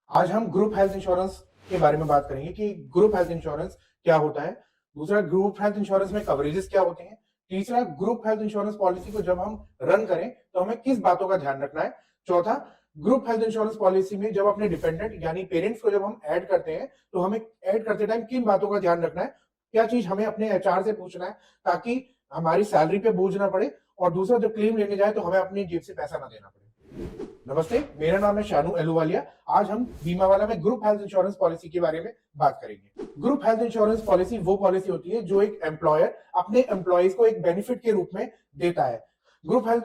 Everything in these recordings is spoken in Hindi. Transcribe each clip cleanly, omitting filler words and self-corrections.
आज हम ग्रुप हेल्थ इंश्योरेंस के बारे में बात करेंगे कि ग्रुप हेल्थ इंश्योरेंस क्या होता है। दूसरा, ग्रुप हेल्थ इंश्योरेंस में कवरेजेस क्या होते हैं। तीसरा, ग्रुप हेल्थ इंश्योरेंस पॉलिसी को जब हम रन करें तो हमें किस बातों का ध्यान रखना है। चौथा, ग्रुप हेल्थ इंश्योरेंस पॉलिसी में जब अपने डिपेंडेंट यानी पेरेंट्स को जब हम ऐड करते हैं तो हमें ऐड करते टाइम किन बातों का ध्यान रखना है, क्या चीज हमें अपने एचआर से पूछना है ताकि हमारी सैलरी पे बोझ ना पड़े, और दूसरा, जब क्लेम लेने जाए तो हमें अपनी जेब से पैसा ना देना पड़े। नमस्ते, मेरा नाम है शानू एलूवालिया। आज हम बीमा वाला में ग्रुप हेल्थ इंश्योरेंस पॉलिसी के बारे में बात करेंगे। ग्रुप हेल्थ इंश्योरेंस पॉलिसी वो पॉलिसी होती है जो एक एम्प्लॉयर अपने एम्प्लॉयज को एक बेनिफिट के रूप में देता है। ग्रुप हेल्थ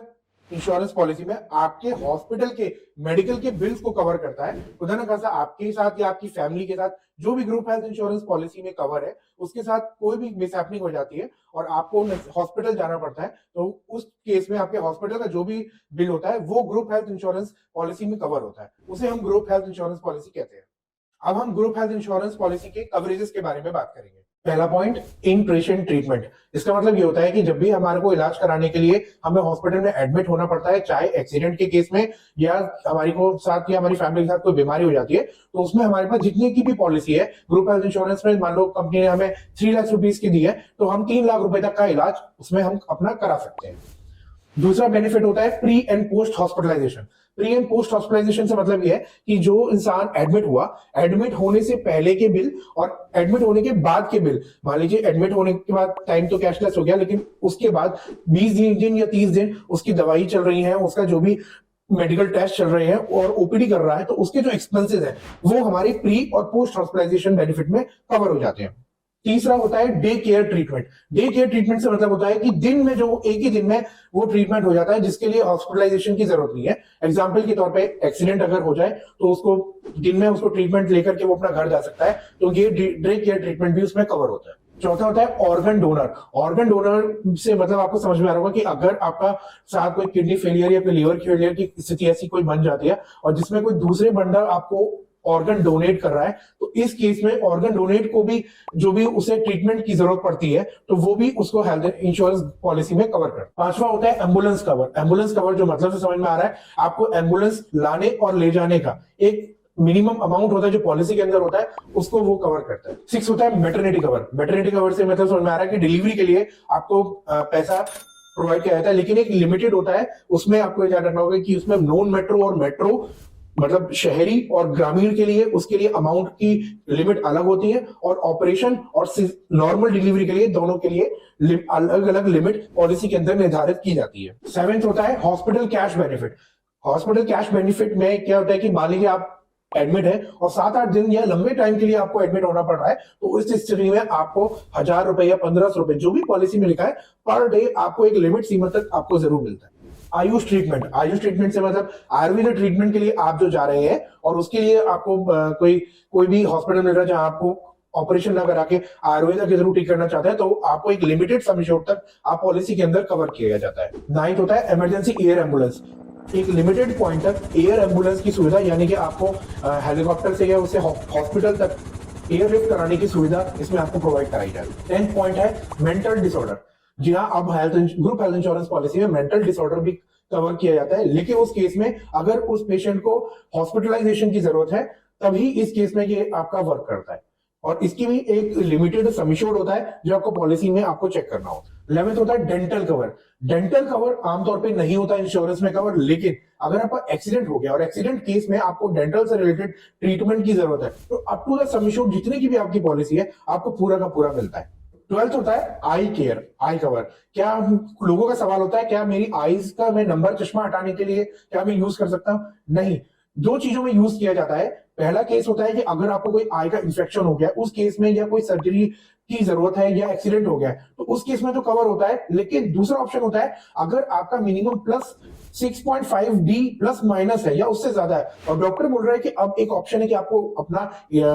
इंश्योरेंस पॉलिसी में आपके हॉस्पिटल के मेडिकल के बिल्स को कवर करता है। खुदा न खासा आपके साथ या आपकी फैमिली के साथ जो भी ग्रुप हेल्थ इंश्योरेंस पॉलिसी में कवर है, उसके साथ कोई भी मिसहैपनिंग हो जाती है और आपको हॉस्पिटल जाना पड़ता है, तो उस केस में आपके हॉस्पिटल का जो भी बिल होता है वो ग्रुप हेल्थ इंश्योरेंस पॉलिसी में कवर होता है, उसे हम ग्रुप हेल्थ इंश्योरेंस पॉलिसी कहते हैं। अब हम ग्रुप हेल्थ इंश्योरेंस पॉलिसी के कवरेजेस के बारे में बात करेंगे। पहला पॉइंट, इन पेशेंट ट्रीटमेंट। इसका मतलब ये होता है कि जब भी हमारे को इलाज कराने के लिए हमें हॉस्पिटल में एडमिट होना पड़ता है, चाहे एक्सीडेंट के केस में या हमारी को साथ या हमारी फैमिली के साथ कोई बीमारी हो जाती है, तो उसमें हमारे पास जितने की भी पॉलिसी है ग्रुप हेल्थ इंश्योरेंस में, मान लो कंपनी ने हमें 3 लाख रुपीज की दी है तो हम 3 लाख रुपए तक का इलाज उसमें हम अपना करा सकते हैं। दूसरा बेनिफिट होता है pre and post hospitalisation. Pre and post hospitalisation से मतलब यह है कि जो इंसान एडमिट हुआ, एडमिट होने से पहले के बिल और एडमिट होने के बाद के बिल, मान लीजिए एडमिट होने के बाद टाइम तो कैशलेस हो गया, लेकिन उसके बाद 20 दिन या 30 दिन उसकी दवाई चल रही है, उसका जो भी मेडिकल टेस्ट चल रहे हैं और ओपीडी कर रहा है, तो उसके जो एक्सपेंसेस हैं वो हमारे प्री और पोस्ट हॉस्पिटलाइजेशन बेनिफिट में कवर हो जाते हैं। तीसरा होता है day care treatment. Day care treatment से मतलब होता है कि दिन में जो एक ही दिन में वो ट्रीटमेंट हो जाता है जिसके लिए हॉस्पिटलाइजेशन की जरूरत नहीं है। एग्जाम्पल के तौर पे एक्सीडेंट अगर हो जाए तो उसको दिन में उसको ट्रीटमेंट लेकर के वो अपना घर जा सकता है, तो ये डे केयर ट्रीटमेंट भी उसमें कवर होता है। चौथा होता है ऑर्गन डोनर। ऑर्गन डोनर से मतलब आपको समझ में आ रहा होगा कि अगर आपका साथ कोई किडनी फेलियर या कोई लीवर फेलियर की स्थिति ऐसी कोई बन जाती है और जिसमें कोई दूसरे बंदा आपको ऑर्गन डोनेट कर रहा है, तो इस केस में ऑर्गन डोनेट को भी जो भी उसे ट्रीटमेंट की जरूरत पड़ती है तो वो भी उसको हेल्थ इंश्योरेंस पॉलिसी में कवर कर। पांचवा होता है एम्बुलेंस कवर। एम्बुलेंस कवर जो मतलब से समझ में आ रहा है, आपको एम्बुलेंस लाने और ले जाने का एक मिनिमम अमाउंट होता है जो पॉलिसी के अंदर होता है, उसको वो कवर करता है। 6 होता है मैटरनिटी कवर। मैटरनिटी कवर से मतलब समझ में आ रहा है कि डिलीवरी के लिए आपको पैसा प्रोवाइड किया जाता है, लेकिन एक लिमिटेड होता है। उसमें आपको याद रखना होगा कि उसमें नॉन मेट्रो और मेट्रो मतलब शहरी और ग्रामीण के लिए उसके लिए अमाउंट की लिमिट अलग होती है, और ऑपरेशन और नॉर्मल डिलीवरी के लिए दोनों के लिए अलग अलग लिमिट पॉलिसी के अंदर निर्धारित की जाती है। 7 होता है hospital cash benefit. Hospital cash benefit में क्या होता है कि मान लीजिए आप एडमिट है और 7-8 दिन या लंबे टाइम के लिए आपको एडमिट होना पड़ रहा है, तो इस स्थिति में आपको 1000 रुपए या 1500 रुपए जो भी पॉलिसी में लिखा है पर डे आपको एक लिमिट सीमा तक आपको जरूर मिलता है। आयुष ट्रीटमेंट। आयुष ट्रीटमेंट से मतलब आयुर्वेदिक ट्रीटमेंट के लिए आप जो जा रहे हैं और उसके लिए आपको कोई भी हॉस्पिटल मिल रहा है जहां आपको ऑपरेशन ना करा के आयुर्वेदा के जरूर ठीक करना चाहते हैं, तो आपको एक लिमिटेड सम अमाउंट तक आप पॉलिसी के अंदर कवर किया जाता है। 9 होता है इमरजेंसी एयर एम्बुलेंस। एक लिमिटेड पॉइंट तक एयर एम्बुलेंस की सुविधा, यानी कि आपको हेलीकॉप्टर से या उसे हॉस्पिटल तक एयरलिफ्ट कराने की सुविधा इसमें आपको प्रोवाइड कराई जाती है। 10 पॉइंट है मेंटल डिसऑर्डर। जी हाँ, अब ग्रुप हेल्थ इंश्योरेंस पॉलिसी में मेंटल डिसऑर्डर भी कवर किया जाता है, लेकिन उस केस में अगर उस पेशेंट को हॉस्पिटलाइजेशन की जरूरत है तभी इस केस में ये आपका वर्क करता है, और इसकी भी एक लिमिटेड सम एश्योर्ड होता है जो आपको पॉलिसी में आपको चेक करना होता है। 11 होता है डेंटल कवर। डेंटल कवर आमतौर पे नहीं होता इंश्योरेंस में कवर, लेकिन अगर आपका एक्सीडेंट हो गया और एक्सीडेंट केस में आपको डेंटल से रिलेटेड ट्रीटमेंट की जरूरत है, तो up to the sum assured जितनी की भी आपकी पॉलिसी है आपको पूरा का पूरा मिलता है। 12 होता है आई केयर, आई कवर। क्या लोगों का सवाल होता है क्या मेरी आईज का मैं नंबर चश्मा हटाने के लिए क्या मैं यूज कर सकता हूं? नहीं, दो चीजों में यूज किया जाता है। पहला केस होता है कि अगर आपको कोई आई का इंफेक्शन हो गया, उस केस में या कोई सर्जरी की जरूरत है या एक्सीडेंट हो गया है, तो उस केस में तो कवर होता है। लेकिन दूसरा ऑप्शन होता है अगर आपका minimum plus 6.5 D plus minus है या उससे ज्यादा है और डॉक्टर बोल रहा है कि अब एक ऑप्शन है कि आपको अपना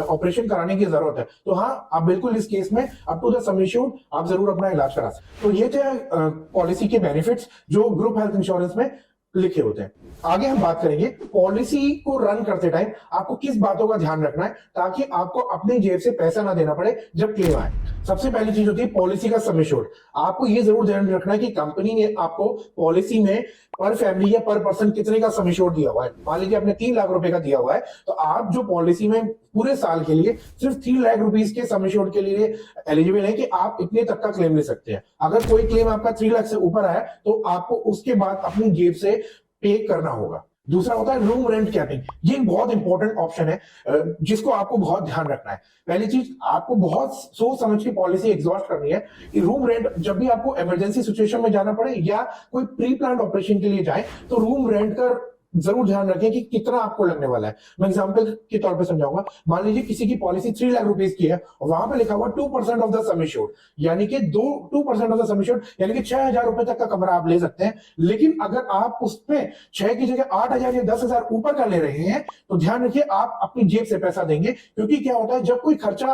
ऑपरेशन कराने की जरूरत है, तो हाँ, आप बिल्कुल इस केस में up to the sum assured आप जरूर अपना इलाज करा सकते। तो ये थे पॉलिसी के बेनिफिट्स जो ग्रुप हेल्थ इंश्योरेंस में लिखे होते हैं। आगे हम बात करेंगे पॉलिसी को रन करते टाइम आपको किस बातों का ध्यान रखना है ताकि आपको अपनी जेब से पैसा ना देना पड़े जब क्लेम आए। सबसे पहली चीज होती है पॉलिसी का सम एश्योर्ड। आपको ये जरूर ध्यान रखना है कि कंपनी ने आपको पॉलिसी में पर फैमिली या पर पर्सन कितने का सम एश्योर्ड दिया हुआ है। मान लीजिए आपने 3 लाख रुपए का दिया हुआ है, तो आप जो पॉलिसी में पूरे साल के लिए सिर्फ 3 लाख रुपीस के सम एश्योर्ड के लिए एलिजिबल है कि आप इतने तक का क्लेम ले सकते हैं। अगर कोई क्लेम आपका 3 लाख से ऊपर आया तो आपको उसके बाद अपनी जेब से पे करना होगा। दूसरा होता है रूम रेंट कैपिंग। ये एक बहुत इंपॉर्टेंट ऑप्शन है जिसको आपको बहुत ध्यान रखना है। पहली चीज, आपको बहुत सोच समझ के पॉलिसी एग्जॉस्ट करनी है कि रूम रेंट जब भी आपको इमरजेंसी सिचुएशन में जाना पड़े या कोई प्री प्लान ऑपरेशन के लिए जाए तो रूम रेंट का जरूर ध्यान रखें कि कितना आपको लगने वाला है। मैं एग्जांपल के तौर पे समझाऊंगा। मान लीजिए किसी की पॉलिसी 3 लाख रुपीस की है और वहां पे लिखा हुआ 2% ऑफ द सम एश्योर्ड, यानी कि 2% ऑफ द सम एश्योर्ड, यानी कि 6,000 रुपए तक का कमरा आप ले सकते हैं। लेकिन अगर आप उसपे 6 की जगह 8,000 या 10,000 ऊपर का ले रहे हैं तो ध्यान रखिए आप अपनी जेब से पैसा देंगे। क्योंकि क्या होता है, जब कोई खर्चा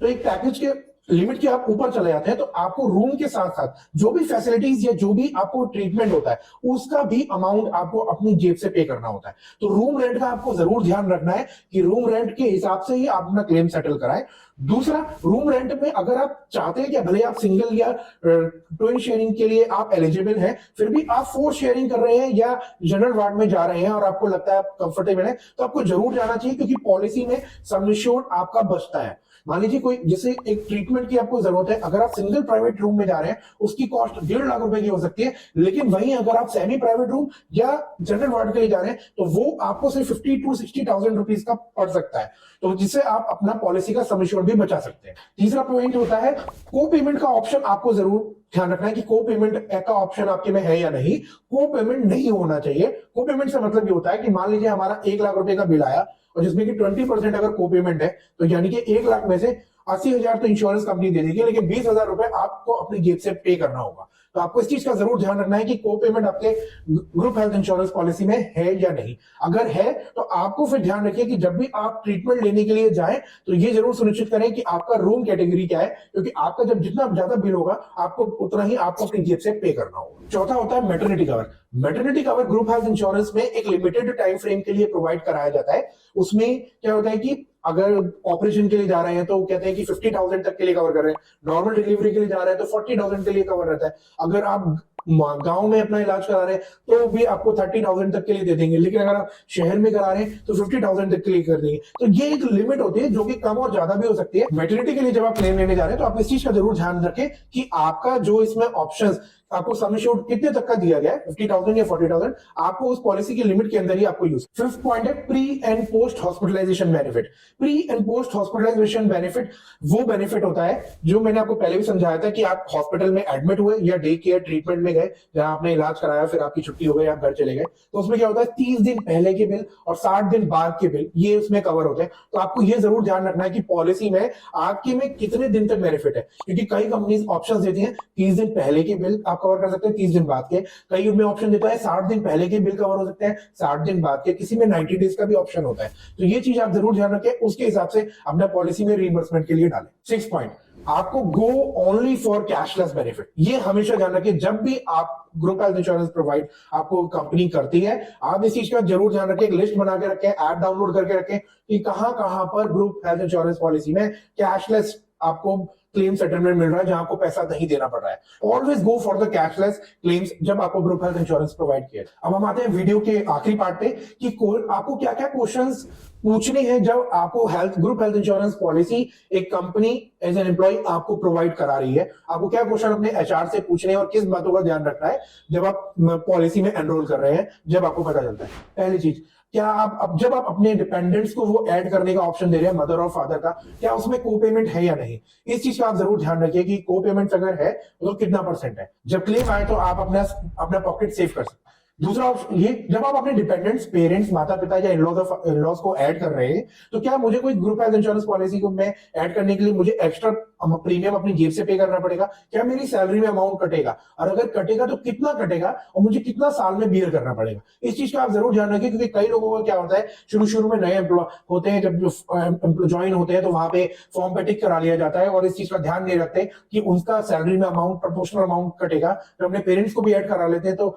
तो एक पैकेज के लिमिट के आप ऊपर चले जाते हैं तो आपको रूम के साथ साथ जो भी फैसिलिटीज या जो भी आपको ट्रीटमेंट होता है उसका भी अमाउंट आपको अपनी जेब से पे करना होता है। तो रूम रेंट का आपको जरूर ध्यान रखना है कि रूम रेंट के हिसाब से ही आप अपना क्लेम सेटल कराएं। दूसरा, रूम रेंट में अगर आप चाहते हैं कि भले आप सिंगल या ट्विन शेयरिंग के लिए आप एलिजिबल हैं, फिर भी आप 4 शेयरिंग कर रहे हैं या जनरल वार्ड में जा रहे हैं और आपको लगता है आप कंफर्टेबल है, तो आपको जरूर जाना चाहिए क्योंकि पॉलिसी में सम एश्योर्ड आपका बचता है। मान लीजिए कोई जैसे एक ट्रीटमेंट की आपको जरूरत है, अगर आप सिंगल प्राइवेट रूम में जा रहे हैं उसकी कॉस्ट 1.5 लाख रुपए की हो सकती है। लेकिन वहीं अगर आप सेमी प्राइवेट रूम या जनरल वार्ड के लिए जा रहे हैं तो वो आपको सिर्फ 50 to 60,000 रुपीज का पड़ सकता है, तो जिससे आप अपना पॉलिसी का सम एश्योर्ड भी बचा सकते हैं। तीसरा पॉइंट होता है को पेमेंट का ऑप्शन। आपको जरूर ध्यान रखना है कि को पेमेंट का ऑप्शन आपके में है या नहीं। को पेमेंट नहीं होना चाहिए। को पेमेंट से मतलब ये होता है कि मान लीजिए हमारा 1 लाख रुपए का बिल आया और जिसमें कि 20% अगर को पेमेंट है तो यानी कि 1 लाख में से 80,000 तो इंश्योरेंस कंपनी दे देगी, लेकिन 20,000 रुपए आपको अपनी जेब से पे करना होगा। तो आपको इस चीज का जरूर ध्यान रखना है कि को पेमेंट आपके ग्रुप हेल्थ इंश्योरेंस पॉलिसी में है या नहीं। अगर है तो आपको फिर ध्यान रखिए कि जब भी आप ट्रीटमेंट लेने के लिए जाएं तो ये जरूर सुनिश्चित करें कि आपका रूम कैटेगरी क्या है, क्योंकि आपका जब जितना ज्यादा बिल होगा आपको उतना ही आपको अपनी जेब से पे करना होगा। चौथा होता है maternity cover. Maternity cover group health insurance में एक लिमिटेड टाइम फ्रेम के लिए प्रोवाइड कराया जाता है। उसमें क्या होता है कि अगर ऑपरेशन के लिए जा रहे हैं तो कहते हैं कि 50,000 तक के लिए कवर कर रहे हैं, नॉर्मल डिलीवरी के लिए जा रहे हैं तो 40,000 के लिए कवर रहता है, अगर आप गांव में अपना इलाज करा रहे हैं तो भी आपको 30,000 तक के लिए दे देंगे, लेकिन अगर आप शहर में करा रहे हैं तो 50,000 तक के लिए कर देंगे। तो ये एक लिमिट होती है जो कि कम और ज्यादा भी हो सकती है। मैटरनिटी के लिए जब आप क्लेम लेने जा रहे हैं तो आप इस चीज का जरूर ध्यान रखें कि आपका जो इसमें ऑप्शंस आपको सम एश्योर्ड कितने तक का दिया गया है, 50,000 या 40,000, आपको उस पॉलिसी की लिमिट के अंदर ही आपको यूज। फिफ्थ पॉइंट है pre and post hospitalisation benefit. Pre and post hospitalisation benefit वो बेनिफिट होता है जो मैंने आपको पहले भी समझाया था कि आप हॉस्पिटल में एडमिट हुए या डे केयर ट्रीटमेंट में गए जहां आपने इलाज कराया, फिर आपकी छुट्टी हो गई, आप घर चले गए, तो उसमें क्या होता है 30 दिन पहले के बिल और 60 दिन बाद के बिल ये उसमें कवर होते हैं। तो आपको ये जरूर ध्यान रखना है कि पॉलिसी में आपके में कितने दिन तक बेनिफिट है, क्योंकि कई कंपनीज ऑप्शन देती हैं 30 दिन पहले के बिल आप कवर कर सकते हैं, 30 दिन बाद के, कई में ऑप्शन देता है 60 दिन पहले के बिल कवर हो सकते हैं, 60 दिन बाद के, किसी में 90 डेज का भी ऑप्शन होता है। तो ये चीज आप जरूर ध्यान रखें, उसके हिसाब से अपना पॉलिसी में रीइंबर्समेंट के लिए डालें। 6 पॉइंट, आपको go only for cashless benefit. ये हमेशा ध्यान रखें जब भी आप ग्रुप हेल्थ इंश्योरेंस प्रोवाइड आपको कंपनी करती है, आप इस चीज का जरूर ध्यान रखें, एक लिस्ट बना के रखें, ऐप डाउनलोड करके रखें कि कहां कहां पर ग्रुप हेल्थ इंश्योरेंस पॉलिसी में कैशलेस आपको क्लेम सेटलमेंट मिल रहा है, जहां आपको पैसा नहीं देना पड़ रहा है। Always go for the cashless claims जब आपको ग्रुप हेल्थ इंश्योरेंस प्रोवाइड किया। अब हम आते हैं वीडियो के आखिरी पार्ट पे कि आपको क्या क्या क्वेश्चंस पूछने हैं जब आपको ग्रुप हेल्थ इंश्योरेंस पॉलिसी एक कंपनी एज एन एम्प्लॉय आपको प्रोवाइड करा रही है। आपको क्या क्वेश्चन अपने एचआर से पूछने हैं और किस बातों का ध्यान रखना है जब आप पॉलिसी में एनरोल कर रहे हैं, जब आपको पता चलता है। पहली चीज, क्या आप जब आप अपने डिपेंडेंट्स को वो ऐड करने का ऑप्शन दे रहे हैं, मदर और फादर का, क्या उसमें को पेमेंट है या नहीं। इस चीज का आप जरूर ध्यान रखिए कि को पेमेंट अगर है तो कितना % है। जब क्लेम आए तो आप अपना पॉकेट सेव कर सकते हैं। दूसरा ऑप्शन ये, जब आप अपने डिपेंडेंट्स, पेरेंट्स, माता पिता या इनलॉज को ऐड कर रहे हैं तो क्या मुझे कोई ग्रुप हेल्थ इंश्योरेंस पॉलिसी को मैं ऐड करने के लिए मुझे एक्स्ट्रा प्रीमियम अपनी जेब से पे करना पड़ेगा, क्या मेरी सैलरी में अमाउंट कटेगा, और अगर कटेगा तो कितना कटेगा और मुझे कितना साल में बियर करना पड़ेगा। इस चीज का आप जरूर ध्यान रखिए, क्योंकि कई लोगों का क्या होता है, शुरू में नए एम्प्लॉय होते हैं, जब ज्वाइन होते हैं तो वहां पे फॉर्म पे टिक करा लिया जाता है और इस चीज का ध्यान नहीं रखते कि उनका सैलरी में अमाउंट, प्रोपोर्शनल अमाउंट कटेगा। जब अपने पेरेंट्स को भी ऐड करा लेते हैं तो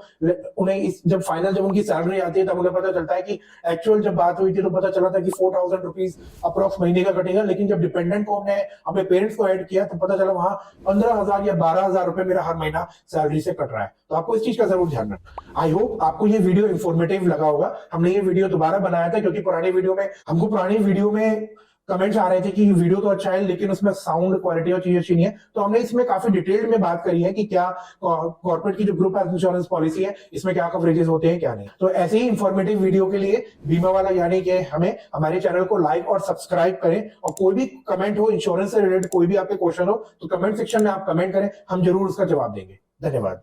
उन्हें इस जब फाइनल जब उनकी सैलरी आती है तब उन्हें पता चलता है कि एक्चुअल जब बात हुई थी तो पता चला था कि 4,000 रुपीज अप्रोक्स महीने का कटेगा, लेकिन जब डिपेंडेंट को हमने अपने पेरेंट्स को ऐड किया तो पता चला वहां 15,000 या 12,000 रुपए मेरा हर महीना सैलरी से कट रहा है। तो आपको इस चीज का जरूर ध्यान रखना। आई होप आपको ये वीडियो इंफॉर्मेटिव लगा होगा। हमने ये वीडियो दोबारा बनाया था क्योंकि पुरानी वीडियो में कमेंट्स आ रहे थे कि वीडियो तो अच्छा है लेकिन उसमें साउंड क्वालिटी और चीजें अच्छी नहीं है, तो हमने इसमें काफी डिटेल में बात करी है कि क्या कॉर्पोरेट की जो ग्रुप हेल्थ इंश्योरेंस पॉलिसी है इसमें क्या कवरेजेस होते हैं क्या नहीं। तो ऐसे ही इंफॉर्मेटिव वीडियो के लिए बीमा वाला यानी कि हमें हमारे चैनल को लाइक और सब्सक्राइब करें, और कोई भी कमेंट हो इंश्योरेंस से रिलेटेड, कोई भी आपके क्वेश्चन हो तो कमेंट सेक्शन में आप कमेंट करें, हम जरूर उसका जवाब देंगे। धन्यवाद।